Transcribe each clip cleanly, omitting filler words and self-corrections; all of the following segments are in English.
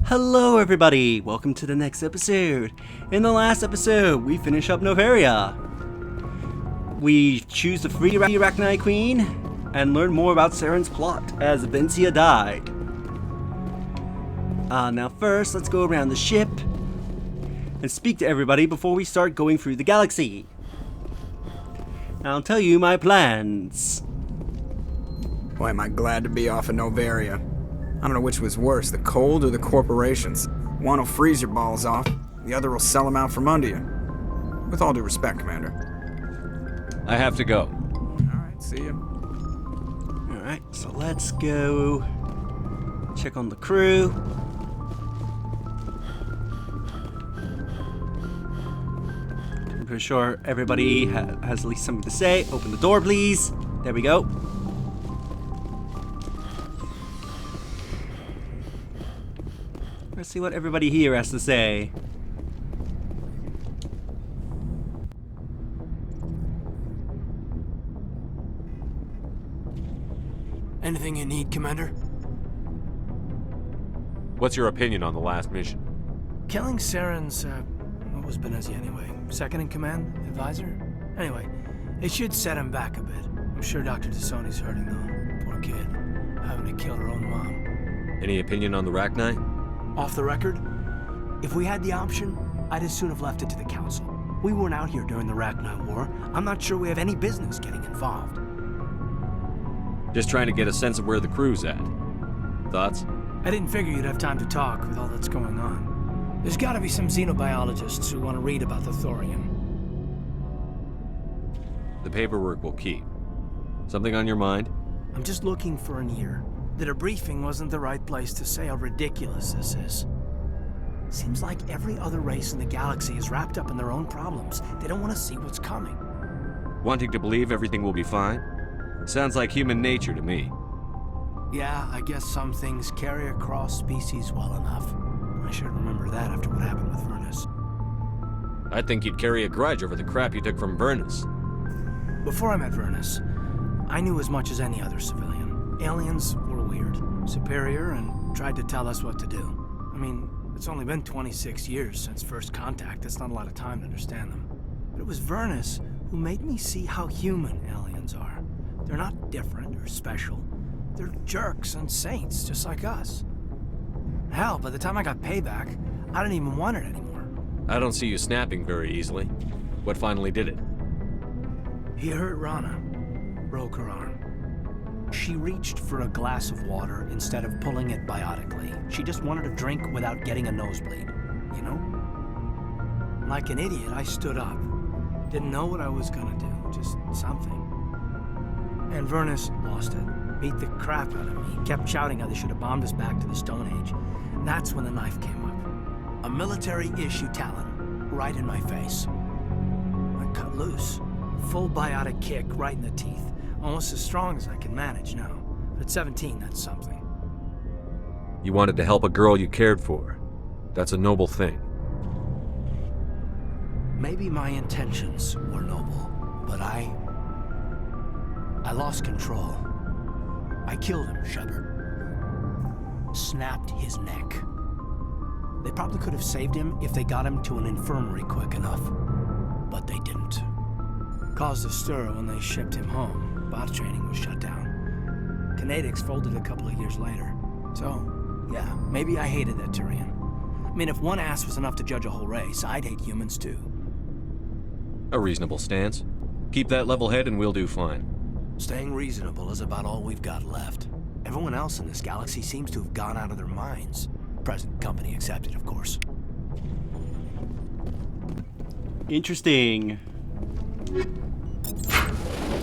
Hello everybody, welcome to the next episode. In the last episode, we finish up Noveria. We choose the free Arachnite Queen and learn more about Saren's plot as Benezia died. Now first, let's go around the ship and speak to everybody before we start going through the galaxy. I'll tell you my plans. Boy, am I glad to be off of Noveria. I don't know which was worse, the cold or the corporations. One will freeze your balls off, the other will sell them out from under you. With all due respect, Commander. I have to go. Alright, see ya. Alright, so let's go check on the crew. I'm pretty sure everybody has at least something to say. Open the door, please. There we go. Let's see what everybody here has to say. Anything you need, Commander? What's your opinion on the last mission? Killing Saren's, what was Benezia anyway? Second in command? Advisor? Anyway, it should set him back a bit. I'm sure Dr. T'Soni's hurting though. Poor kid. Having to kill her own mom. Any opinion on the Arachnite? Off the record, if we had the option, I'd as soon have left it to the Council. We weren't out here during the Arachnite War. I'm not sure we have any business getting involved. Just trying to get a sense of where the crew's at. Thoughts? I didn't figure you'd have time to talk with all that's going on. There's gotta be some xenobiologists who want to read about the thorium. The paperwork will keep. Something on your mind? I'm just looking for an ear. The debriefing wasn't the right place to say how ridiculous this is. Seems like every other race in the galaxy is wrapped up in their own problems. They don't want to see what's coming. Wanting to believe everything will be fine? Sounds like human nature to me. Yeah, I guess some things carry across species well enough. I should remember that after what happened with Vernus. I think you'd carry a grudge over the crap you took from Vernus. Before I met Vernus, I knew as much as any other civilian. Aliens were weird, superior, and tried to tell us what to do. I mean, it's only been 26 years since first contact. That's not a lot of time to understand them. But it was Vernus who made me see how human aliens are. They're not different or special. They're jerks and saints, just like us. Hell, by the time I got payback, I didn't even want it anymore. I don't see you snapping very easily. What finally did it? He hurt Rana. Broke her arm. She reached for a glass of water instead of pulling it biotically. She just wanted a drink without getting a nosebleed, you know? Like an idiot, I stood up. Didn't know what I was gonna do, just something. And Vernus lost it. Beat the crap out of me. Kept shouting how they should have bombed us back to the Stone Age. And that's when the knife came up. A military-issue talon, right in my face. I cut loose. Full biotic kick right in the teeth. Almost as strong as I can manage now. But at 17, that's something. You wanted to help a girl you cared for. That's a noble thing. Maybe my intentions were noble, but I lost control. I killed him, Shepard. Snapped his neck. They probably could have saved him if they got him to an infirmary quick enough. But they didn't. Caused a stir when they shipped him home. Bot training was shut down. Kinetics folded a couple of years later. So, yeah, maybe I hated that Turian. I mean, if one ass was enough to judge a whole race, I'd hate humans too. A reasonable stance. Keep that level head and we'll do fine. Staying reasonable is about all we've got left. Everyone else in this galaxy seems to have gone out of their minds. Present company accepted, of course. Interesting.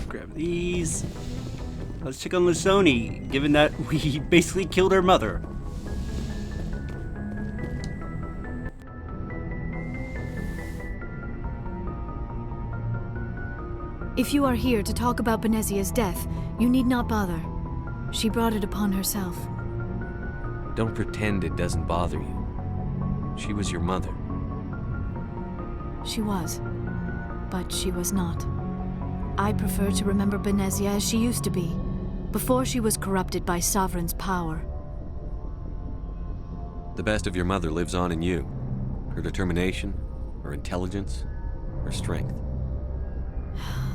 Grab these. Let's check on Lusoni, given that we basically killed her mother. If you are here to talk about Benezia's death, you need not bother. She brought it upon herself. Don't pretend it doesn't bother you. She was your mother. She was, but she was not. I prefer to remember Benezia as she used to be, before she was corrupted by Sovereign's power. The best of your mother lives on in you. Her determination, her intelligence, her strength.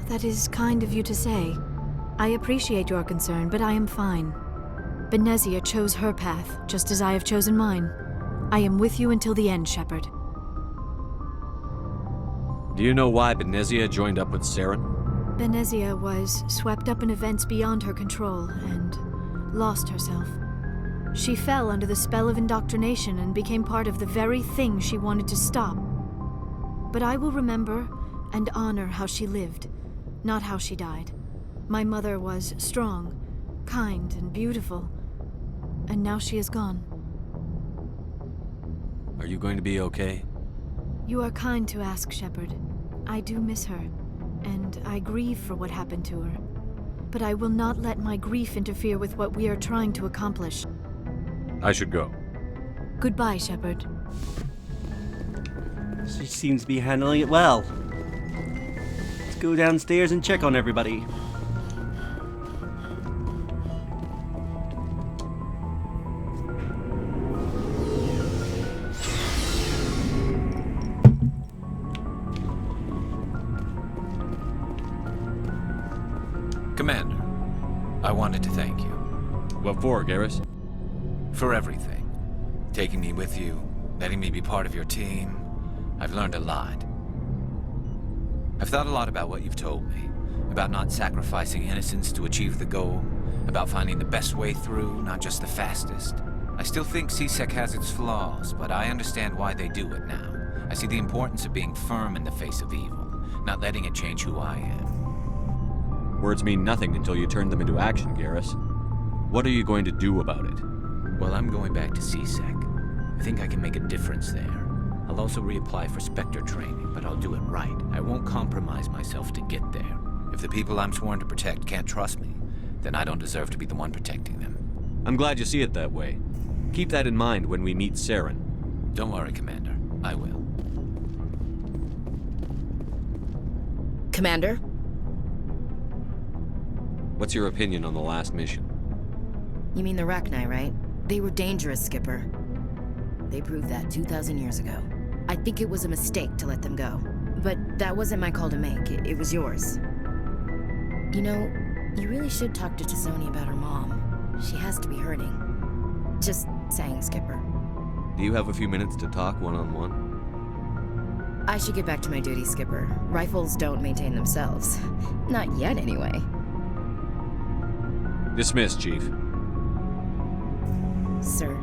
That is kind of you to say. I appreciate your concern, but I am fine. Benezia chose her path, just as I have chosen mine. I am with you until the end, Shepard. Do you know why Benezia joined up with Saren? Benezia was swept up in events beyond her control and lost herself. She fell under the spell of indoctrination and became part of the very thing she wanted to stop. But I will remember and honor how she lived, not how she died. My mother was strong, kind, and beautiful, and now she is gone. Are you going to be okay? You are kind to ask, Shepard. I do miss her, and I grieve for what happened to her. But I will not let my grief interfere with what we are trying to accomplish. I should go. Goodbye, Shepard. She seems to be handling it well. Let's go downstairs and check on everybody. Commander, I wanted to thank you. What for, Garrus? For everything. Taking me with you, letting me be part of your team. I've learned a lot. I've thought a lot about what you've told me. About not sacrificing innocence to achieve the goal. About finding the best way through, not just the fastest. I still think C-Sec has its flaws, but I understand why they do it now. I see the importance of being firm in the face of evil, not letting it change who I am. Words mean nothing until you turn them into action, Garrus. What are you going to do about it? Well, I'm going back to C-Sec. I think I can make a difference there. I'll also reapply for Spectre training, but I'll do it right. I won't compromise myself to get there. If the people I'm sworn to protect can't trust me, then I don't deserve to be the one protecting them. I'm glad you see it that way. Keep that in mind when we meet Saren. Don't worry, Commander. I will. Commander? What's your opinion on the last mission? You mean the Rachni, right? They were dangerous, Skipper. They proved that 2,000 years ago. I think it was a mistake to let them go. But that wasn't my call to make. It was yours. You know, you really should talk to T'Soni about her mom. She has to be hurting. Just saying, Skipper. Do you have a few minutes to talk one-on-one? I should get back to my duties, Skipper. Rifles don't maintain themselves. Not yet, anyway. Dismissed, Chief. Sir.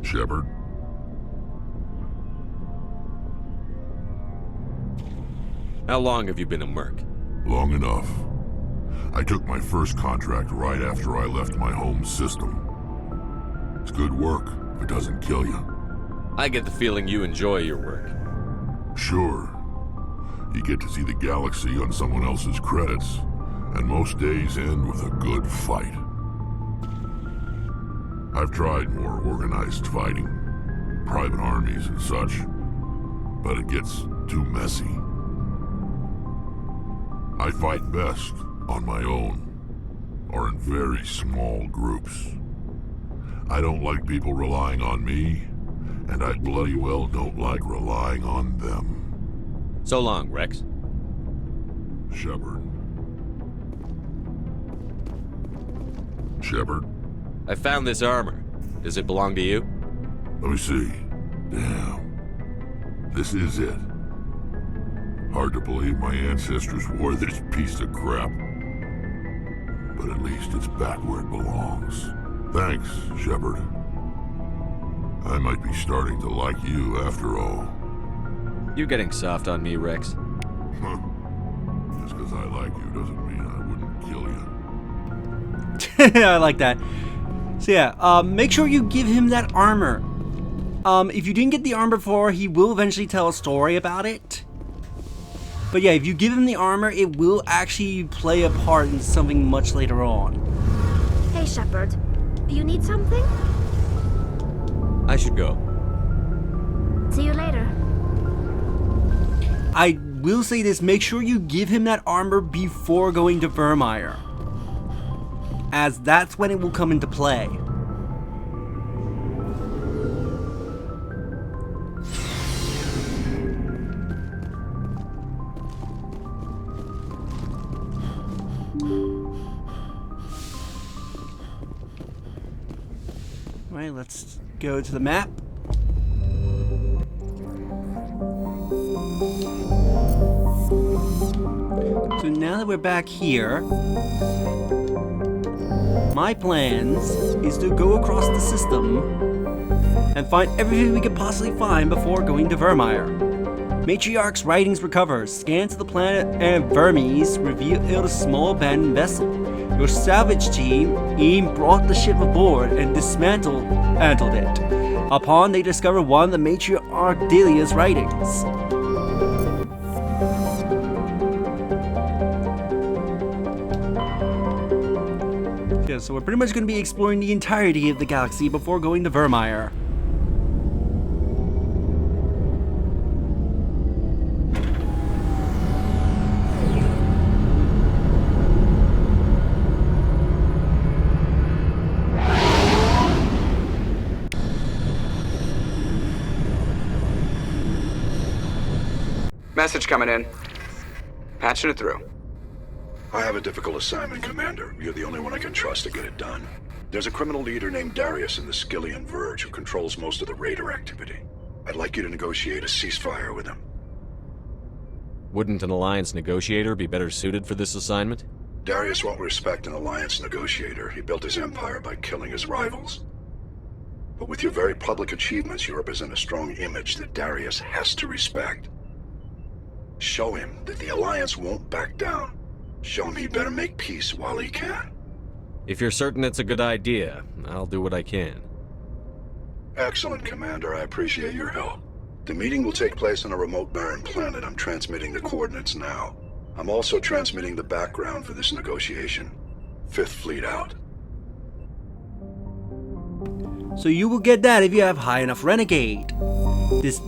Shepard? How long have you been a merc? Long enough. I took my first contract right after I left my home system. It's good work if it doesn't kill you. I get the feeling you enjoy your work. Sure. You get to see the galaxy on someone else's credits, and most days end with a good fight. I've tried more organized fighting, private armies and such, but it gets too messy. I fight best on my own, or in very small groups. I don't like people relying on me, and I bloody well don't like relying on them. So long, Rex. Shepard. Shepard? I found this armor. Does it belong to you? Let me see. Damn. This is it. Hard to believe my ancestors wore this piece of crap. But at least it's back where it belongs. Thanks, Shepard. I might be starting to like you after all. You're getting soft on me, Rex. Just because I like you doesn't mean I wouldn't kill you. I like that. So yeah, make sure you give him that armor. If you didn't get the armor before, he will eventually tell a story about it. But yeah, if you give him the armor, it will actually play a part in something much later on. Hey, Shepard. Do you need something? I should go. See you later. I will say this, make sure you give him that armor before going to Vermeer, as that's when it will come into play. Alright, let's go to the map. So now that we're back here, my plans is to go across the system and find everything we could possibly find before going to Vermeer. Matriarch's writings recover. Scans of the planet and Vermes revealed a small abandoned vessel. Your salvage team brought the ship aboard and dismantled it. Upon they discovered one of the Matriarch Delia's writings. Yeah, so we're pretty much going to be exploring the entirety of the galaxy before going to Vermeer. Message coming in. Patching it through. I have a difficult assignment, Commander. You're the only one I can trust to get it done. There's a criminal leader named Darius in the Skillian Verge who controls most of the raider activity. I'd like you to negotiate a ceasefire with him. Wouldn't an Alliance negotiator be better suited for this assignment? Darius won't respect an Alliance negotiator. He built his empire by killing his rivals. But with your very public achievements, you represent a strong image that Darius has to respect. Show him that the Alliance won't back down. Show him he better make peace while he can. If you're certain it's a good idea, I'll do what I can. Excellent, Commander. I appreciate your help. The meeting will take place on a remote barren planet. I'm transmitting the coordinates now. I'm also transmitting the background for this negotiation. 5th Fleet out. So you will get that if you have high enough Renegade.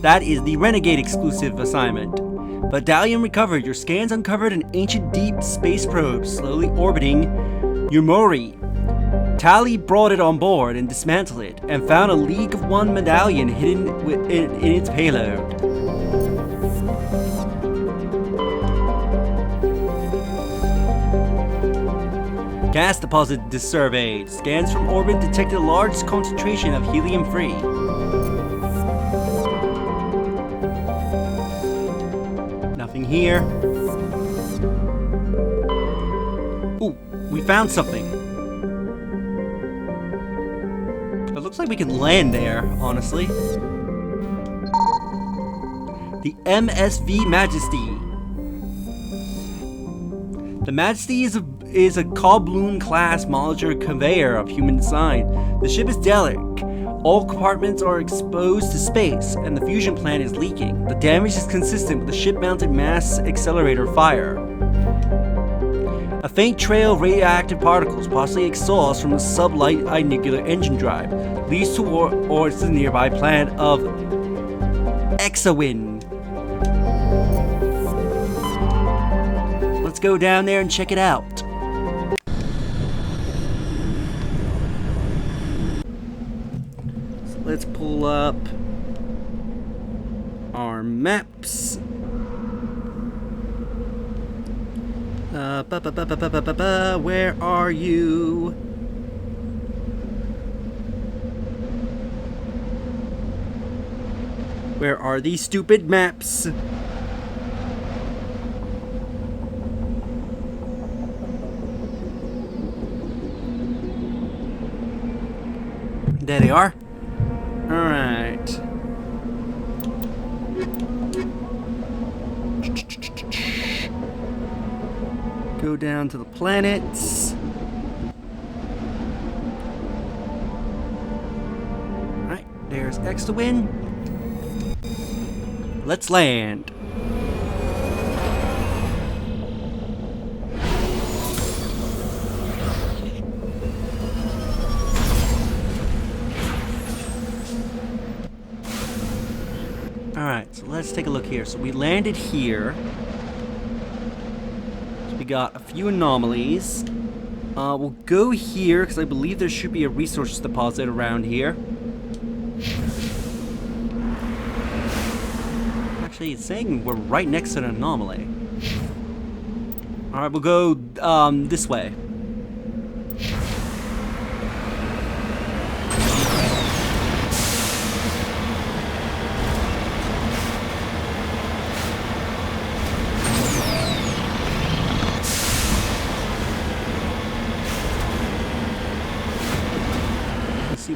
That is the Renegade exclusive assignment. Battalion recovered. Your scans uncovered an ancient deep space probe slowly orbiting Yumori. Tali brought it on board and dismantled it, and found a League of One medallion hidden in its payload. Gas deposit surveyed. Scans from orbit detected a large concentration of helium-3. Nothing here. Ooh, we found something. It looks like we can land there, honestly. The MSV Majesty. The Majesty is a Kobloon-class modular conveyor of human design. The ship is derelict. All compartments are exposed to space, and the fusion plant is leaking. The damage is consistent with the ship-mounted mass accelerator fire. A faint trail of radioactive particles, possibly exhaust from the sublight nuclear engine drive, leads towards the nearby planet of Exawin. Let's go down there and check it out. So let's pull up our maps. Where are you? Where are these stupid maps? There they are. Alright. Go down to the planets. Alright, there's X to win. Let's land. Alright, so let's take a look here. So we landed here. So we got a few anomalies. We'll go here because I believe there should be a resource deposit around here. Actually, it's saying we're right next to an anomaly. Alright, we'll go this way.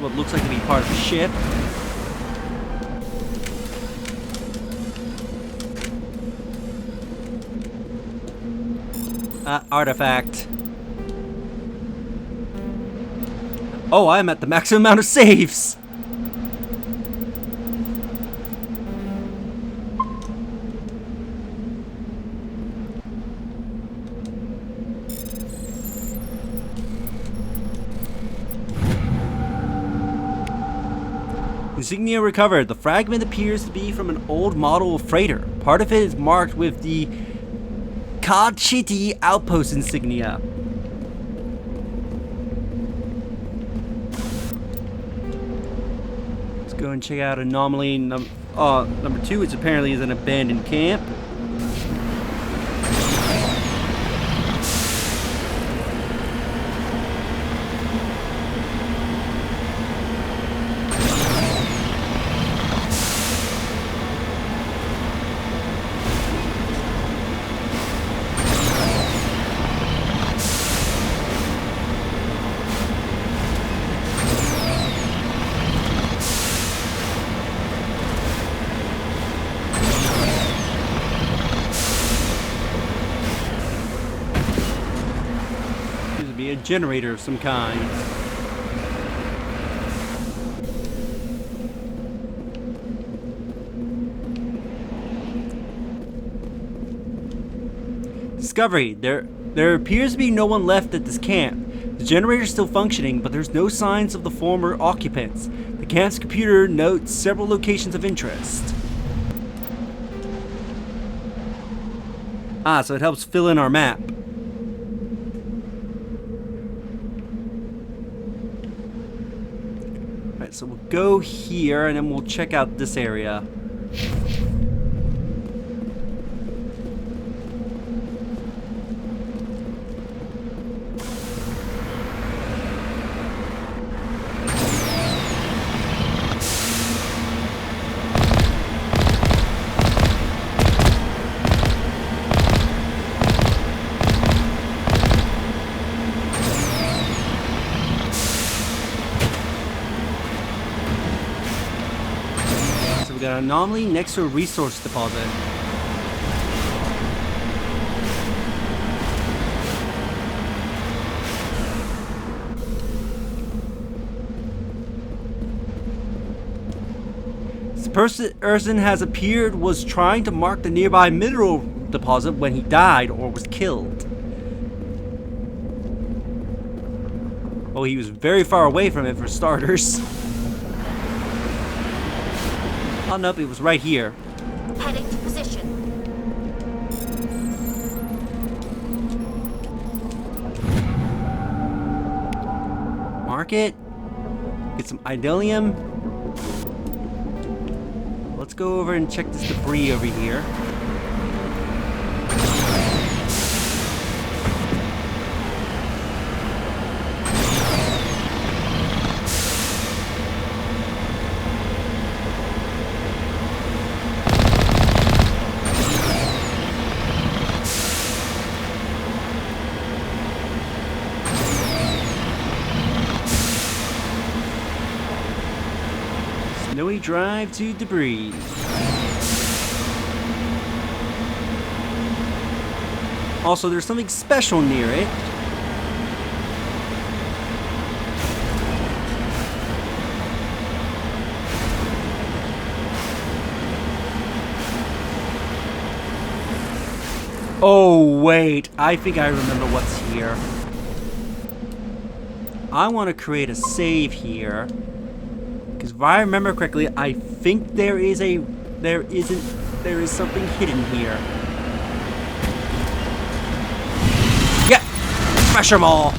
what looks like to be part of a ship. Artifact. Oh, I'm at the maximum amount of saves! Insignia recovered. The fragment appears to be from an old model of freighter. Part of it is marked with the Kachiti outpost insignia. Let's go and check out anomaly number 2, which apparently is an abandoned camp. A generator of some kind. Discovery. There appears to be no one left at this camp. The generator is still functioning, but there's no signs of the former occupants. The camp's computer notes several locations of interest. So it helps fill in our map. So we'll go here and then we'll check out this area. We got an anomaly next to a resource deposit. This person has appeared was trying to mark the nearby mineral deposit when he died or was killed. Oh, he was very far away from it for starters. Oh, nope, it was right here. Heading to position. Mark it. Get some idolium. Let's go over and check this debris over here. Snowy drive to debris. Also, there's something special near it. Oh, wait. I think I remember what's here. I want to create a save here. Because if I remember correctly, I think there is something hidden here. Yeah! Smash them all!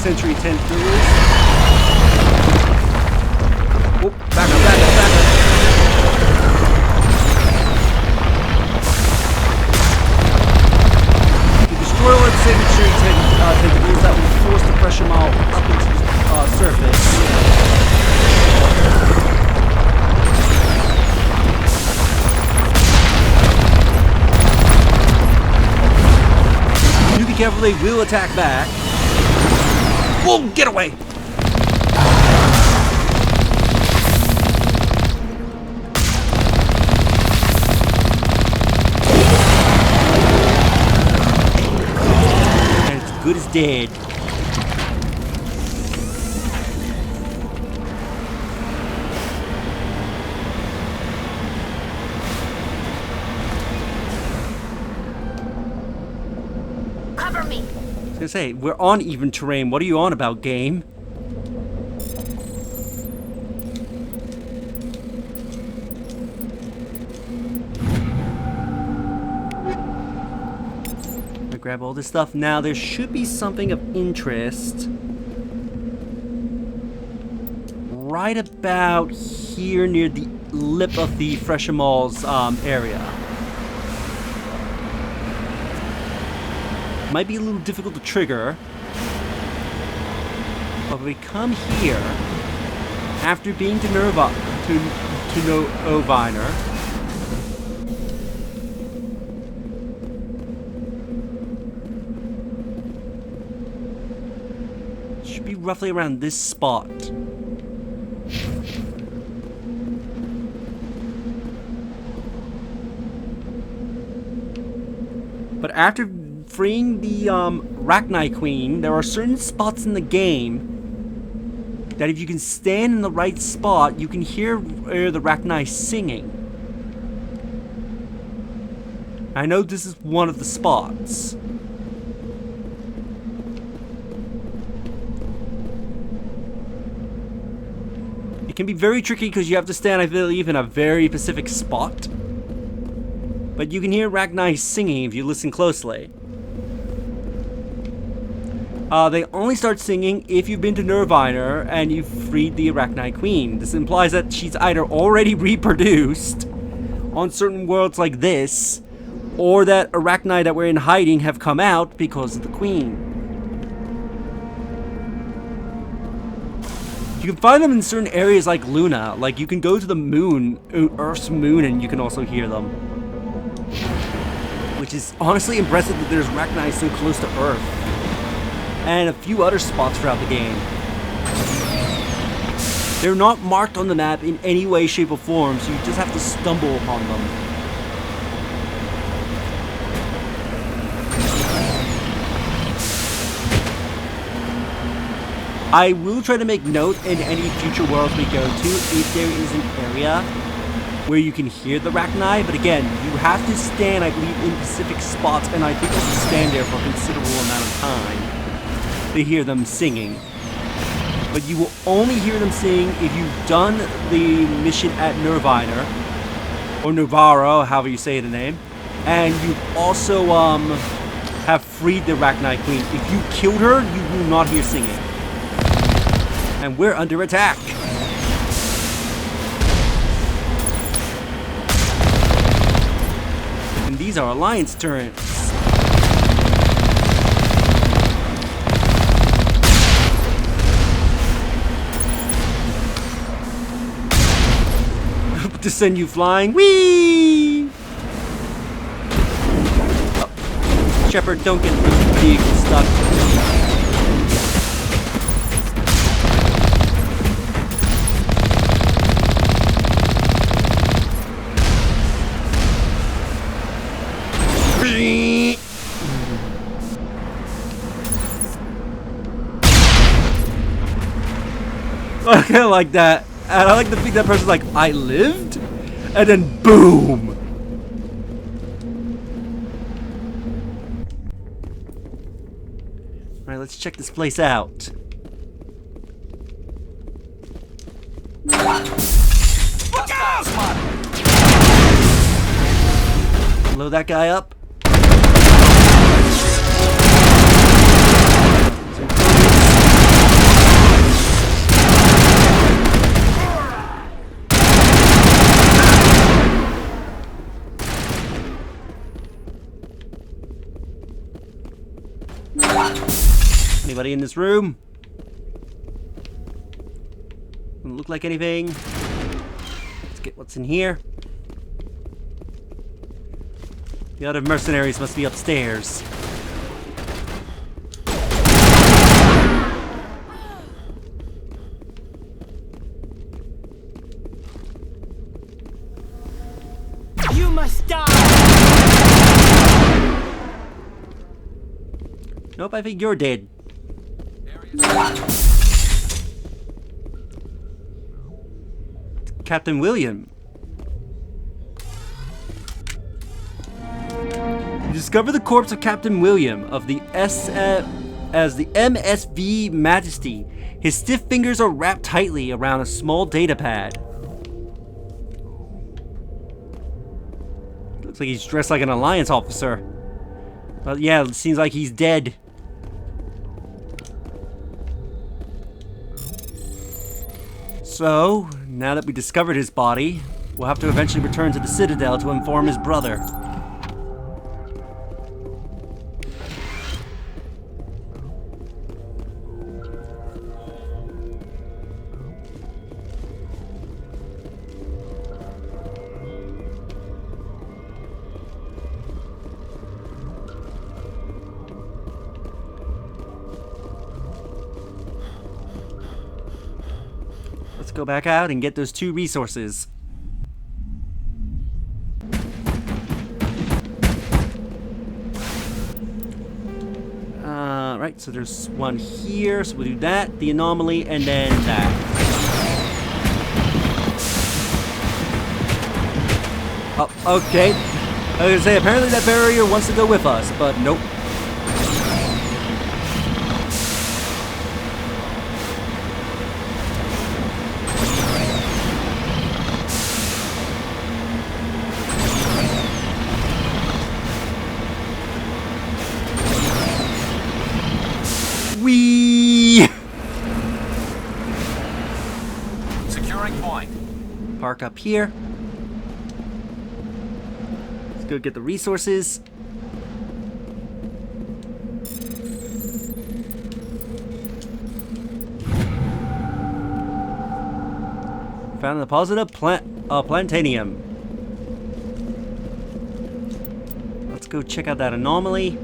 Century 10 through. Oh, back up, back up, back up. You destroy one signature tentacles that will force the pressure mile up into surface. Do be careful, they will attack back. Whoa, get away! And it's good as dead. Cover me. I was gonna say, we're on even terrain. What are you on about, game? I'm gonna grab all this stuff. Now, there should be something of interest right about here near the lip of the Freshamall's area. Might be a little difficult to trigger, but we come here after being to Noviner. Should be roughly around this spot. But after freeing the Rachni Queen, there are certain spots in the game that if you can stand in the right spot, you can hear the Rachni singing. I know this is one of the spots. It can be very tricky because you have to stand, I believe, in a very specific spot. But you can hear Rachni singing if you listen closely. They only start singing if you've been to Nirvana and you've freed the Arachnite Queen. This implies that she's either already reproduced on certain worlds like this, or that Arachnite that were in hiding have come out because of the Queen. You can find them in certain areas like Luna. Like, you can go to the moon, Earth's moon, and you can also hear them. Which is honestly impressive that there's Arachnite so close to Earth. And a few other spots throughout the game. They're not marked on the map in any way, shape, or form, so you just have to stumble upon them. I will try to make note in any future worlds we go to if there is an area where you can hear the Arachnite, but again, you have to stand, I believe, in specific spots, and I think you have to stand there for a considerable amount of time to hear them singing. But you will only hear them sing if you've done the mission at Nirvana, or Nirvara, however you say the name, and you also have freed the Arachnite Queen. If you killed her, you will not hear singing. And we're under attack. And these are Alliance turrets. To send you flying. Whee! Oh. Shepard, don't get the vehicle stuck. I kind of like that. And I like to think that person's like, I lived? And then boom! Alright, let's check this place out. Look out! Blow that guy up. Anybody in this room? Doesn't look like anything. Let's get what's in here. The other mercenaries must be upstairs. You must die! Nope, I think you're dead. Captain William. You discover the corpse of Captain William of the as the MSV Majesty. His stiff fingers are wrapped tightly around a small data pad. Looks like he's dressed like an Alliance officer. But yeah, it seems like he's dead. So, now that we discovered his body, we'll have to eventually return to the Citadel to inform his brother. Let's go back out and get those 2 resources. Right, so there's one here, so we'll do that, the anomaly, and then that. Oh, okay. I was gonna say, apparently that barrier wants to go with us, but nope. Securing point. Park up here. Let's go get the resources. Found a deposit of plantanium. Let's go check out that anomaly.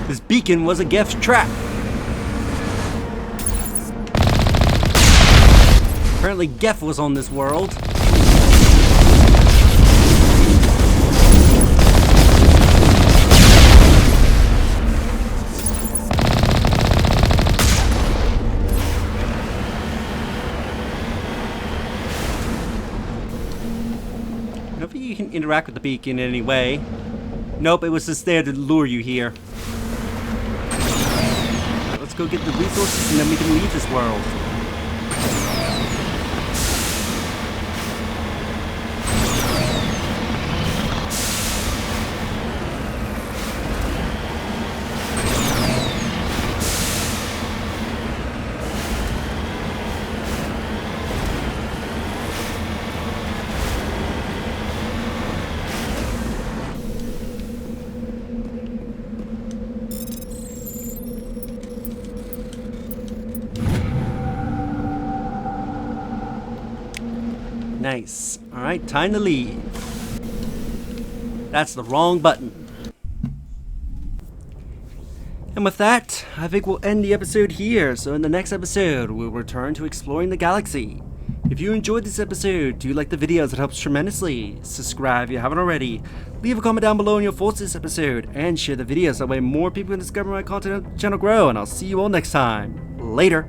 This beacon was a Gef's trap. Apparently Gef was on this world. I don't think you can interact with the beacon in any way. Nope, it was just there to lure you here. Let's go get the resources and then we can leave this world. Nice. Alright, time to leave. That's the wrong button. And with that, I think we'll end the episode here. So in the next episode, we'll return to exploring the galaxy. If you enjoyed this episode, do like the videos, it helps tremendously. Subscribe if you haven't already. Leave a comment down below on your thoughts this episode. And share the videos, that way more people can discover my content and channel grow. And I'll see you all next time. Later.